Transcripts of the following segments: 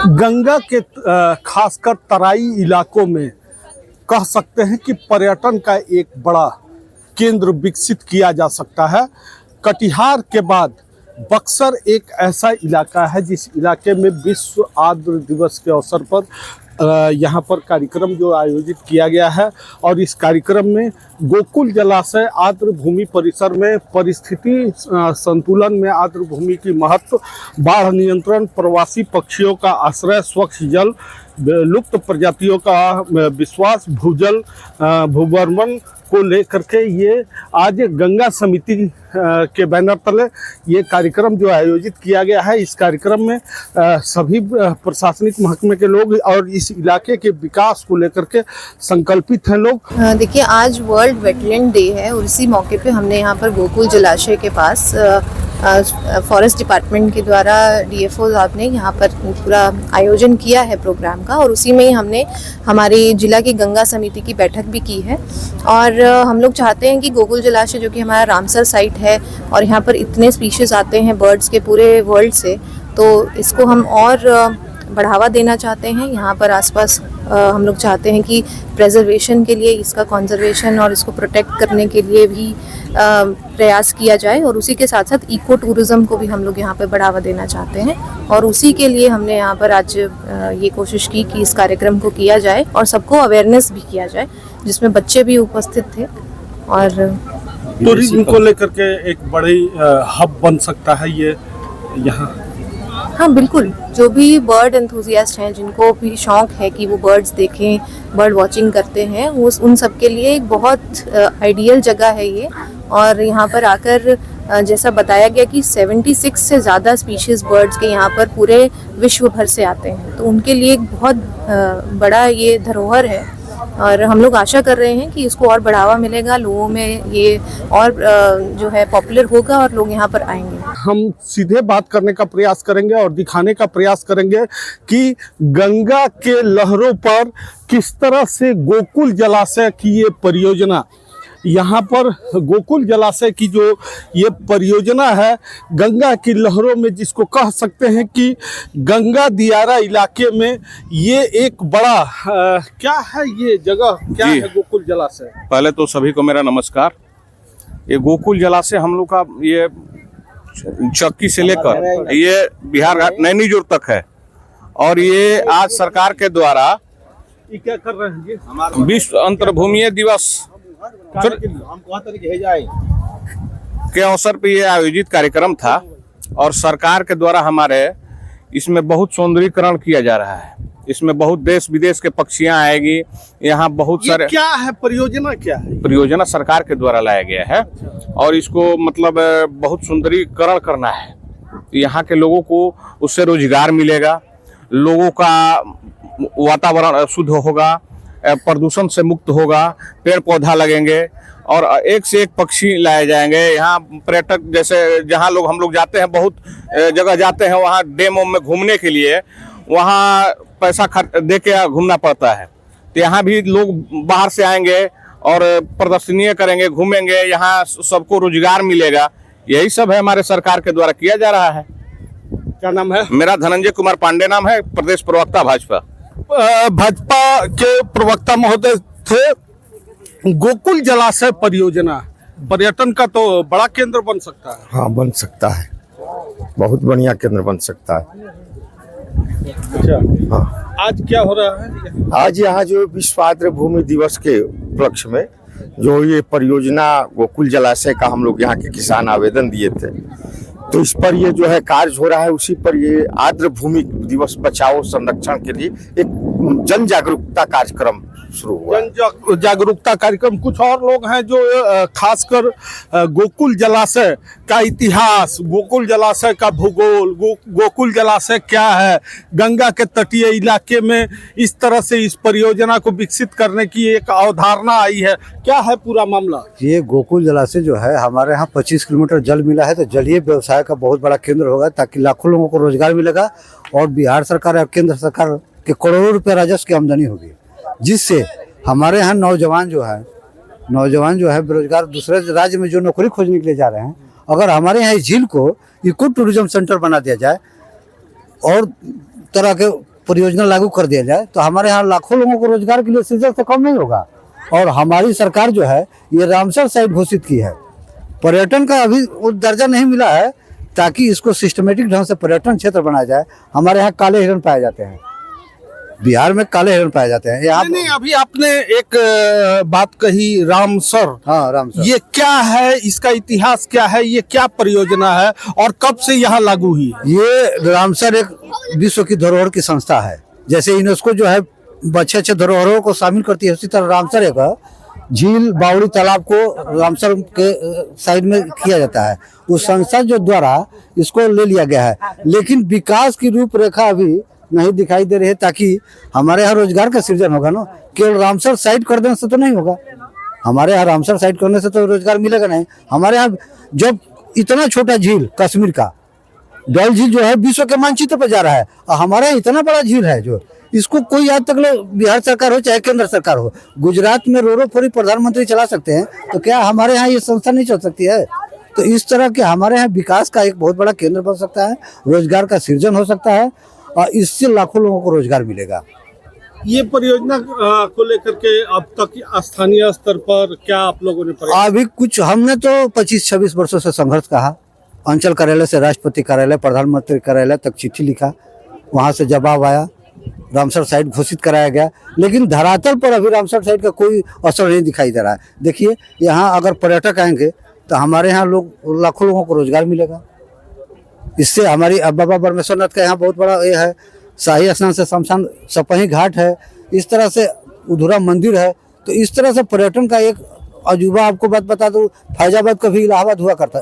गंगा के खासकर तराई इलाकों में कह सकते हैं कि पर्यटन का एक बड़ा केंद्र विकसित किया जा सकता है। कटिहार के बाद बक्सर एक ऐसा इलाका है जिस इलाके में विश्व आर्द्र दिवस के अवसर पर यहाँ पर कार्यक्रम जो आयोजित किया गया है और इस कार्यक्रम में गोकुल जलाशय आर्द्र भूमि परिसर में परिस्थिति संतुलन में आर्द्र भूमि की महत्व, बाढ़ नियंत्रण, प्रवासी पक्षियों का आश्रय, स्वच्छ जल, लुप्त प्रजातियों का विश्वास, भूजल भूवर्मन को लेकर के ये आज गंगा समिति के बैनर तले ये कार्यक्रम जो आयोजित किया गया है। इस कार्यक्रम में सभी प्रशासनिक महकमे के लोग और इस इलाके के विकास को लेकर के संकल्पित हैं लोग। देखिए, आज वर्ल्ड वेटलैंड डे है और इसी मौके पे हमने यहाँ पर गोकुल जलाशय के पास फॉरेस्ट डिपार्टमेंट के द्वारा डीएफओ साहब ने यहाँ पर पूरा आयोजन किया है प्रोग्राम का, और उसी में ही हमने हमारी जिला की गंगा समिति की बैठक भी की है। और हम लोग चाहते हैं कि गोकुल जलाशय जो कि हमारा रामसर साइट है और यहाँ पर इतने स्पीशीज आते हैं बर्ड्स के पूरे वर्ल्ड से, तो इसको हम और बढ़ावा देना चाहते हैं। यहाँ पर आसपास हम लोग चाहते हैं कि प्रेजर्वेशन के लिए, इसका कंजर्वेशन और इसको प्रोटेक्ट करने के लिए भी प्रयास किया जाए, और उसी के साथ साथ इको टूरिज़्म को भी हम लोग यहाँ पर बढ़ावा देना चाहते हैं। और उसी के लिए हमने यहाँ पर आज ये कोशिश की कि इस कार्यक्रम को किया जाए और सबको अवेयरनेस भी किया जाए, जिसमें बच्चे भी उपस्थित थे। और टूरिज्म को लेकर के एक बड़ी हब बन सकता है ये यहाँ। हाँ बिल्कुल, जो भी बर्ड एंथुजियास्ट हैं, जिनको भी शौक़ है कि वो बर्ड्स देखें, बर्ड वॉचिंग करते हैं, वो उन सब के लिए एक बहुत आइडियल जगह है ये। और यहाँ पर आकर जैसा बताया गया कि 76 से ज़्यादा स्पीशीज़ बर्ड्स के यहाँ पर पूरे विश्व भर से आते हैं, तो उनके लिए एक बहुत बड़ा ये धरोहर है। और हम लोग आशा कर रहे हैं कि इसको और बढ़ावा मिलेगा, लोगों में ये और जो है पॉपुलर होगा और लोग यहाँ पर आएंगे। हम सीधे बात करने का प्रयास करेंगे और दिखाने का प्रयास करेंगे कि गंगा के लहरों पर किस तरह से गोकुल जलाशय की ये परियोजना, यहाँ पर गोकुल जलाशय की जो ये परियोजना है गंगा की लहरों में, जिसको कह सकते हैं कि गंगा दियारा इलाके में ये एक बड़ा क्या है ये जगह, क्या है गोकुल जलाशय? पहले तो सभी को मेरा नमस्कार। ये गोकुल जलाशय हम लोग का ये चक्की से लेकर ये बिहार घाट नैनीजोर तक है, और ये आज सरकार के द्वारा ये क्या कर रहे हैं जी? विश्व अंतर्भूमीय दिवस के अवसर पे ये आयोजित कार्यक्रम था, और सरकार के द्वारा हमारे इसमें बहुत सौंदर्यीकरण किया जा रहा है। इसमें बहुत देश विदेश के पक्षियां आएगी। यहाँ बहुत सारे क्या है परियोजना, क्या है परियोजना सरकार के द्वारा लाया गया है, और इसको मतलब बहुत सुंदरीकरण करना है। यहाँ के लोगों को उससे रोजगार मिलेगा, लोगों का वातावरण शुद्ध होगा, प्रदूषण से मुक्त होगा, पेड़ पौधा लगेंगे और एक से एक पक्षी लाए जाएंगे। यहाँ पर्यटक जैसे जहाँ हम लोग जाते हैं, बहुत जगह जाते हैं, वहाँ डैम में घूमने के लिए वहाँ पैसा दे के घूमना पड़ता है। तो यहाँ भी लोग बाहर से आएंगे और प्रदर्शनी करेंगे, घूमेंगे, यहाँ सबको रोजगार मिलेगा। यही सब है हमारे सरकार के द्वारा किया जा रहा है। क्या नाम है? मेरा धनंजय कुमार पांडे नाम है, प्रदेश प्रवक्ता भाजपा। भाजपा के प्रवक्ता महोदय थे। गोकुल जलाशय परियोजना पर्यटन का तो बड़ा केंद्र बन सकता है। हाँ, बन सकता है, बहुत बढ़िया केंद्र बन सकता है। अच्छा, हाँ। आज क्या हो रहा है? आज यहाँ जो विश्व आर्द्र भूमि दिवस के उपलक्ष्य में जो ये परियोजना गोकुल जलाशय का हम लोग यहाँ के किसान आवेदन दिए थे, तो इस पर ये जो है कार्य हो रहा है। उसी पर ये आर्द्र भूमि दिवस बचाओ संरक्षण के लिए एक जन जागरूकता कार्यक्रम शुरू हुआ। जन जागरूकता कार्यक्रम। कुछ और लोग हैं जो खासकर गोकुल जलाशय का इतिहास, गोकुल जलाशय का भूगोल, गोकुल जलाशय क्या है, गंगा के तटीय इलाके में इस तरह से इस परियोजना को विकसित करने की एक अवधारणा आई है। क्या है पूरा मामला? ये गोकुल जलाशय जो है, हमारे यहाँ 25 किलोमीटर जल मिला है, तो जलीय व्यवसाय का बहुत बड़ा केंद्र होगा, ताकि लाखों लोगों को रोजगार मिलेगा और बिहार सरकार और केंद्र सरकार के करोड़ों रुपए राजस्व की आमदनी होगी, जिससे हमारे यहाँ नौजवान जो है बेरोजगार दूसरे राज्य में जो नौकरी खोजने के लिए जा रहे हैं, अगर हमारे यहाँ इस झील को इको टूरिज्म सेंटर बना दिया जाए और तरह के परियोजना लागू कर दिया जाए तो हमारे यहाँ लाखों लोगों को रोजगार के लिए सृजन से कम नहीं होगा। और हमारी सरकार जो है ये रामसर साइट घोषित की है, पर्यटन का अभी वो दर्जा नहीं मिला है, ताकि इसको सिस्टमेटिक ढंग से पर्यटन क्षेत्र बनाया जाए। हमारे यहाँ काले हिरण पाए जाते हैं, बिहार में काले हिरण पाए जाते हैं यहाँ। नहीं, अभी आपने एक बात कही रामसर। हाँ, रामसर ये क्या है, इसका इतिहास क्या है, ये क्या परियोजना है और कब से यहाँ लागू हुई है? ये रामसर एक विश्व की धरोहर की संस्था है। जैसे यूनेस्को जो है अच्छे अच्छे धरोहरों को शामिल करती है, उसी तरह रामसर एक झील बावड़ी तालाब को रामसर के साइड में किया जाता है। उस संस्था जो द्वारा इसको ले लिया गया है, लेकिन विकास की रूपरेखा अभी नहीं दिखाई दे रही है, ताकि हमारे यहाँ रोजगार का सृजन होगा ना। केवल रामसर साइड कर देने से तो नहीं होगा, हमारे यहाँ रामसर साइड करने से तो रोजगार मिलेगा नहीं। हमारे यहाँ जब इतना छोटा झील कश्मीर का डल झील जो है विश्व के मानचित्र पर जा रहा है, और हमारे यहाँ इतना बड़ा झील है जो इसको कोई आज तक बिहार सरकार हो चाहे केंद्र सरकार हो, गुजरात में रो फोरी प्रधानमंत्री चला सकते हैं, तो क्या हमारे यहाँ ये संस्था नहीं चल सकती है? तो इस तरह के हमारे यहाँ विकास का एक बहुत बड़ा केंद्र बन सकता है, रोजगार का सृजन हो सकता है और इससे लाखों लोगों को रोजगार मिलेगा। ये परियोजना को लेकर के अब तक स्थानीय स्तर पर क्या आप लोगों ने अभी कुछ हमने तो 25-26 वर्षों से संघर्ष कहा, अंचल कार्यालय से राष्ट्रपति कार्यालय, प्रधानमंत्री कार्यालय तक चिट्ठी लिखा, वहां से जवाब आया, रामसर साइट घोषित कराया गया, लेकिन धरातल पर अभी रामसर साइट का कोई असर नहीं दिखाई दे रहा है। देखिए यहाँ अगर पर्यटक आएंगे तो हमारे यहाँ लाखों लोगों को रोजगार मिलेगा। इससे हमारी बाबा परमेश्वरनाथ का यहाँ बहुत बड़ा ये है, शाही स्नान से शमशान सपही घाट है, इस तरह से उधुरा मंदिर है। तो इस तरह से पर्यटन का एक अजूबा, आपको बात बता दूं, फैजाबाद कभी इलाहाबाद हुआ करता,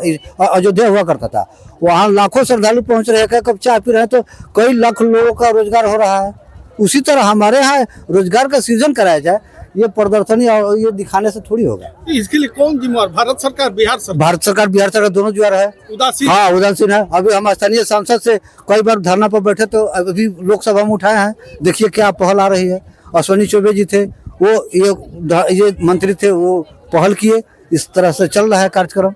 अयोध्या हुआ करता था, वहाँ लाखों श्रद्धालु पहुँच रहे हैं, कप चाय पी रहे हैं, तो कई लाख लोगों का रोजगार हो रहा है। उसी तरह हमारे यहाँ रोजगार का सृजन कराया जाए, ये प्रदर्शनी और ये दिखाने से थोड़ी होगा। इसके लिए कौन जिम्मेवार? भारत सरकार, बिहार सरकार? भारत सरकार बिहार सरकार दोनों जुआ है, उदासीन। हाँ, उदासीन है। अभी हम स्थानीय सांसद से कई बार धरना पर बैठे, तो अभी लोकसभा में उठाए हैं, देखिए क्या पहल आ रही है। अश्विनी चौबे जी थे, वो ये मंत्री थे, वो पहल किए, इस तरह से चल रहा है कार्यक्रम।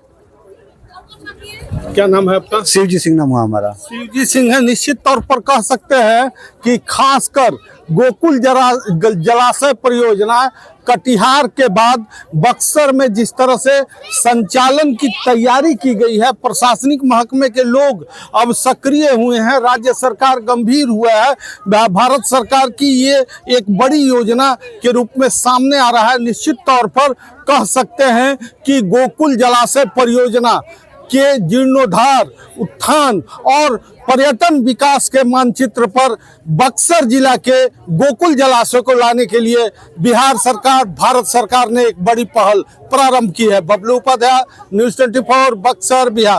क्या नाम है आपका? शिवजी सिंह नाम हुआ हमारा। शिवजी सिंह है। निश्चित तौर पर कह सकते हैं कि खासकर गोकुल जलाशय परियोजना कटिहार के बाद बक्सर में जिस तरह से संचालन की तैयारी की गई है, प्रशासनिक महकमे के लोग अब सक्रिय हुए हैं, राज्य सरकार गंभीर हुआ है, भारत सरकार की ये एक बड़ी योजना के रूप में सामने आ रहा है। निश्चित तौर पर कह सकते हैं कि गोकुल जलाशय परियोजना के जीर्णोद्धार, उत्थान और पर्यटन विकास के मानचित्र पर बक्सर जिला के गोकुल जलाशय को लाने के लिए बिहार सरकार, भारत सरकार ने एक बड़ी पहल प्रारंभ की है। बबलू उपाध्याय, न्यूज़ 24, बक्सर, बिहार।